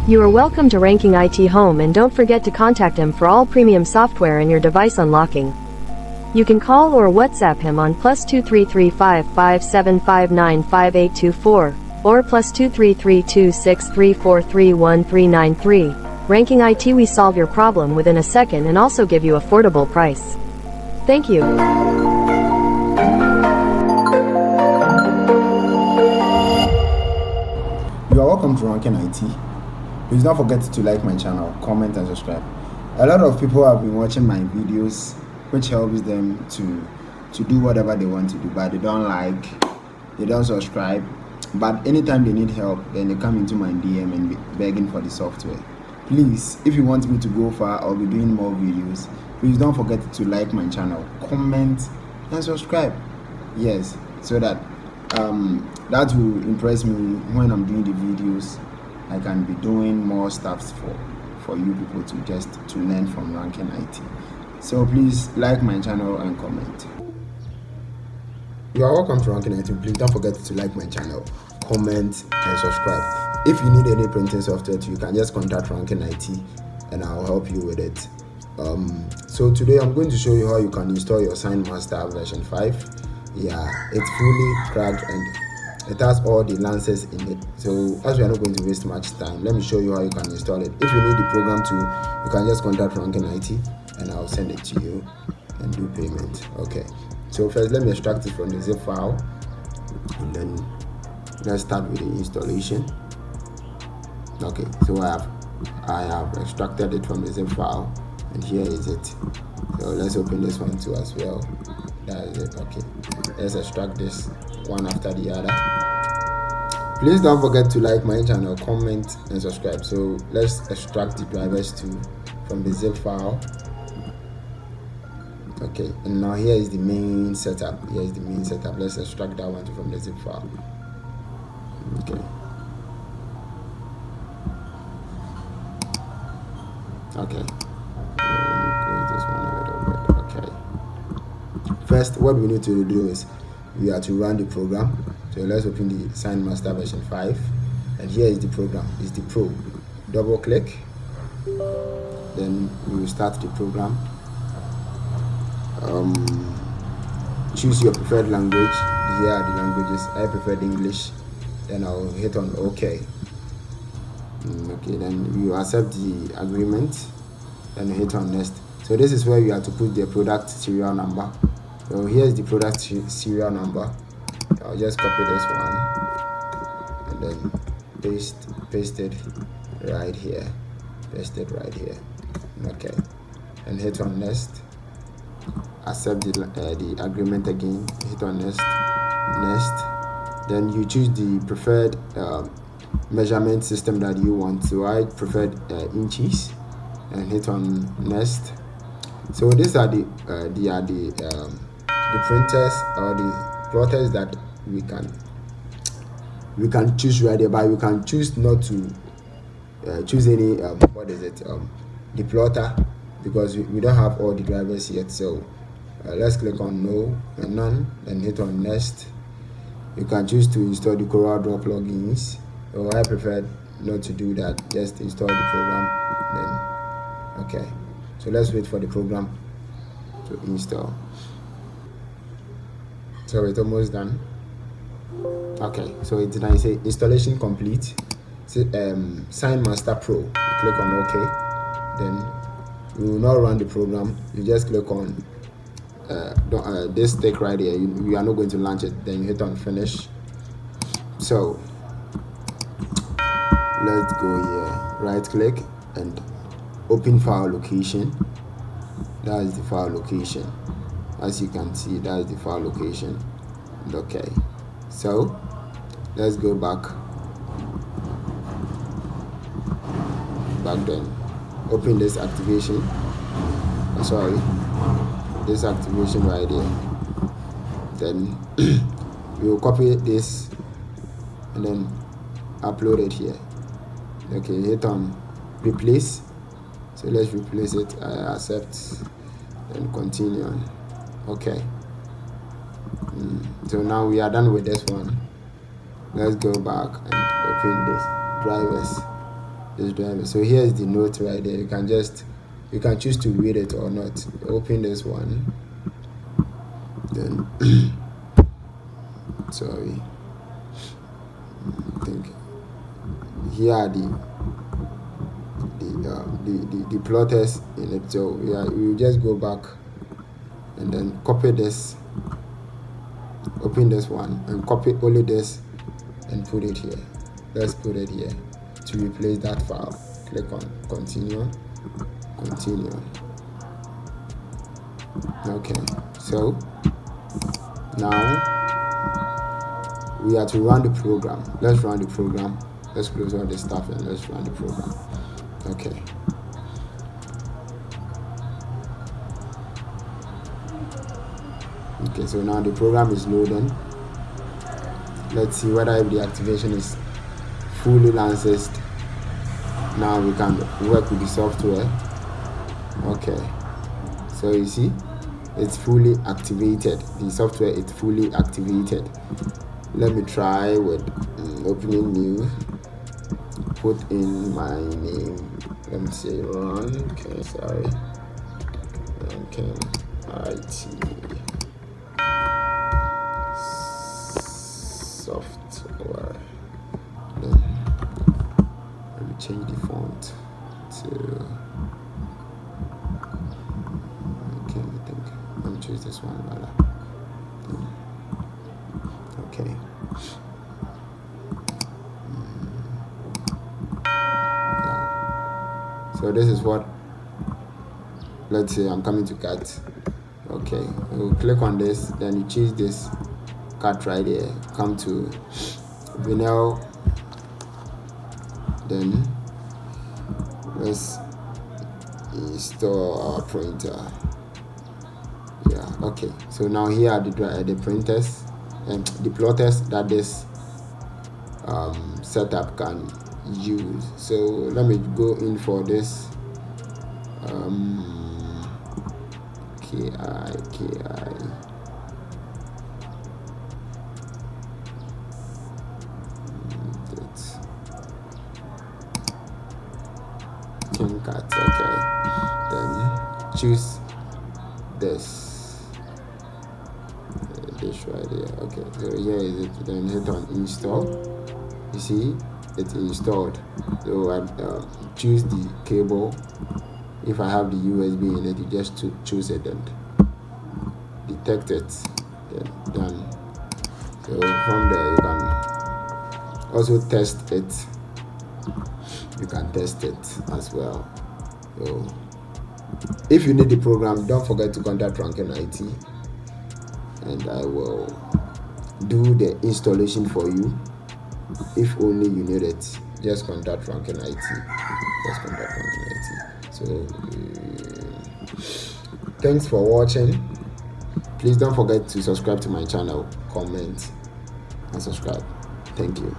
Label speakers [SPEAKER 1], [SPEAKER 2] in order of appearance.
[SPEAKER 1] You are welcome to Ranking IT Home, and don't forget to contact him for all premium software and your device unlocking. You can call or WhatsApp him on +2335 5759 5824 or +2332 634 1393. Ranking IT, we solve your problem within a second and also give you affordable price. Thank you.
[SPEAKER 2] You are welcome to Ranking IT. Please don't forget to like my channel, comment and subscribe. A lot of people have been watching my videos, which helps them to do whatever they want to do, but they don't like, they don't subscribe. But anytime they need help, then they come into my DM and be begging for the software. Please, if you want me to go far or be doing more videos, please don't forget to like my channel, comment and subscribe. Yes, so that that will impress me when I'm doing the videos. I can be doing more stuff for you people to learn from Ranking IT. So please like my channel and comment. You are welcome to Ranking IT. Please don't forget to like my channel, comment and subscribe. If you need any printing software, you can just contact Ranking IT and I'll help you with it. So today I'm going to show you how you can install your Signmaster version 5. Yeah, it's fully cracked and it has all the lances in it. So as we are not going to waste much time, let me show you how you can install it. If you need the program too, you can just contact Ranking IT and I'll send it to you and do payment. Okay, so first let me extract it from the zip file and then let's start with the installation. Okay, so I have extracted it from the zip file and here is it. So let's open this one too as well. That is it. Okay, let's extract this one after the other. Please don't forget to like my channel, comment and subscribe. So let's extract the drivers too from the zip file. Okay, and now here is the main setup. Here is the main setup. Let's extract that one too from the zip file. Okay. Okay. Close this one a little bit. Okay. First, what we need to do is we are to run the program. So let's open the Signmaster version 5, and here is the program. It's the Pro. Double click, then we will start the program. Choose your preferred language. Here are the languages. I preferred English. Then I'll hit on OK. Okay, then you accept the agreement and hit on next. So this is where you have to put the product serial number. So here's the product serial number. I'll just copy this one and then paste it right here. Paste it right here. Okay, and hit on next. Accept the agreement again. Hit on next. Then you choose the preferred measurement system that you want. So I preferred inches and hit on next. So these are the printers or the plotters that we can choose right here, but we can choose not to choose any the plotter because we don't have all the drivers yet. So let's click on no and none and hit on next. You can choose to install the CorelDRAW plugins. So I prefer not to do that. Just install the program. Then okay. So let's wait for the program to install. So it's almost done. Okay, so it's done. You say installation complete. Say Signmaster Pro. You click on OK. Then you will not run the program. You just click on this stick right here. You are not going to launch it. Then you hit on finish. So let's go here. Right click and open file location. That is the file location. As you can see, that is the file location. Okay, so let's go back then. Open this activation. This activation right here. Then we will copy this and then upload it here. Okay, hit on replace. So let's replace it. I accept and continue on. Okay. So now we are done with this one. Let's go back and open this drivers. Just drive it. So here is the note right there. You can choose to read it or not. Open this one, then sorry, I think here are the plotters in it. So we just go back and then copy this, open this one and copy only this and put it here. Let's put it here to replace that file. Click on continue. Okay, so now we are to run the program. Let's run the program. Let's close all this stuff and let's run the program. Okay. Okay, so now the program is loading. Let's see whether if the activation is fully licensed. Now we can work with the software. Okay, so you see it's fully activated. The software is fully activated. Let me try with opening new, put in my name. Let me say run. Okay, sorry. Okay, IT software. Then let me change the font to. Okay, I think let me choose this one rather. Okay. So this is what, let's say I'm coming to cut. Okay, we'll click on this, then you choose this cut right here, come to vinyl, then let's install our printer. Yeah, okay, so now here are the printers and the plotters that this setup can use. So let me go in for this KI cut. Okay, then choose this right here. Okay, so here is it. Then hit on install. You see it's installed. So I choose the cable. If I have the USB in it, you just choose it and detect it. Then done. So from there you can also test it. You can test it as well. So if you need the program, don't forget to contact Franken IT, and I will do the installation for you. If only you need it, just contact Franken IT. So thanks for watching. Please don't forget to subscribe to my channel, comment and subscribe. Thank you.